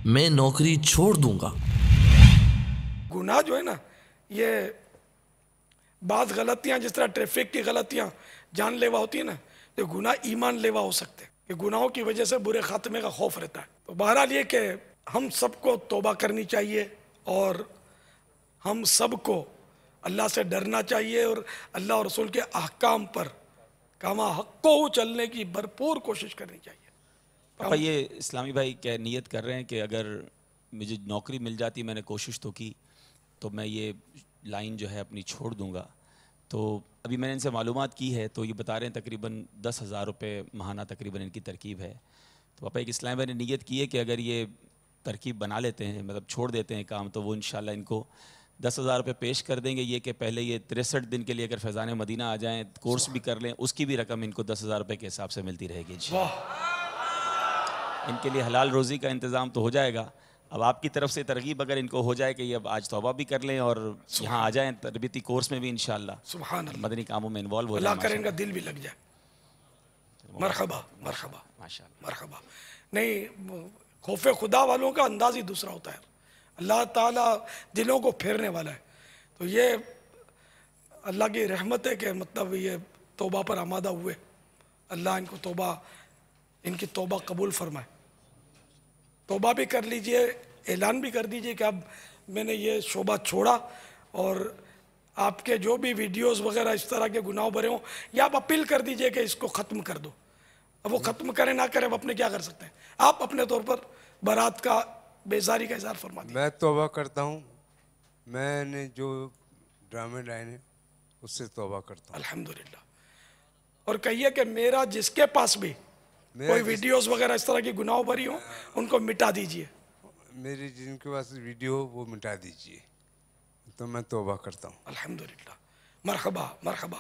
मैं नौकरी छोड़ दूंगा। गुनाह जो है ना, ये बात गलतियां जिस तरह ट्रैफिक की गलतियां जानलेवा होती है ना, तो गुनाह ईमान लेवा हो सकते हैं कि गुनाहों की वजह से बुरे खात्मे का खौफ रहता है। तो बहरहाल ये कि हम सबको तौबा करनी चाहिए और हम सबको अल्लाह से डरना चाहिए और अल्लाह और रसूल के अहकाम पर कामा हक्को चलने की भरपूर कोशिश करनी चाहिए। पापा ये इस्लामी भाई क्या नियत कर रहे हैं कि अगर मुझे नौकरी मिल जाती, मैंने कोशिश तो की, तो मैं ये लाइन जो है अपनी छोड़ दूंगा। तो अभी मैंने इनसे मालूमात की है, तो ये बता रहे हैं तकरीबन 10,000 रुपये माहाना तकरीबन इनकी तरकीब है। तो पापा एक इस्लामी भाई ने नियत की है कि अगर ये तरकीब बना लेते हैं, मतलब छोड़ देते हैं काम, तो वो इंशाल्लाह इनको 10,000 रुपये पेश कर देंगे। ये कि पहले ये 63 दिन के लिए अगर फैज़ान मदीना आ जाएँ, कोर्स भी कर लें, उसकी भी रकम इनको 10,000 रुपये के हिसाब से मिलती रहेगी। इनके लिए हलाल रोज़ी का इंतज़ाम तो हो जाएगा। अब आपकी तरफ से तरगीब अगर इनको हो जाए कि ये अब आज तौबा भी कर लें और यहाँ आ जाएं तरबियती कोर्स में भी इंशाल्लाह सुभान अल्लाह, मदनी कामों में इन्वॉल्व हो अल्लाह जाए, करे इनका दिल भी लग जाए। मरहबा मरहबा माशाल्लाह। मरहबा। नहीं, खौफ खुदा वालों का अंदाज ही दूसरा होता है। अल्लाह ताला दिलों को फेरने वाला है। तो ये अल्लाह की रहमत है कि मतलब ये तौबा पर आमादा हुए। अल्लाह इनको तौबा, इनकी तौबा कबूल फरमाए। तौबा भी कर लीजिए, ऐलान भी कर दीजिए कि अब मैंने ये शोबा छोड़ा और आपके जो भी वीडियोस वगैरह इस तरह के गुनाह भरे हों, या आप अपील कर दीजिए कि इसको ख़त्म कर दो। अब वो ख़त्म करें ना करें, अब अपने क्या कर सकते हैं। आप अपने तौर पर बारात का, बेजारी का इजहार फरमा दीजिए। मैं तौबा करता हूँ, मैंने जो ड्रामे लाए हैं उससे तौबा करता हूँ अल्हम्दुलिल्लाह। और कहिए कि मेरा जिसके पास भी कोई वीडियोस वगैरह इस तरह की गुनाह भरी हो, उनको मिटा दीजिए। मेरी जिनके पास वीडियो हो वो मिटा दीजिए, तो मैं तौबा करता हूँ। अल्हम्दुलिल्लाह। मरहबा मरहबा।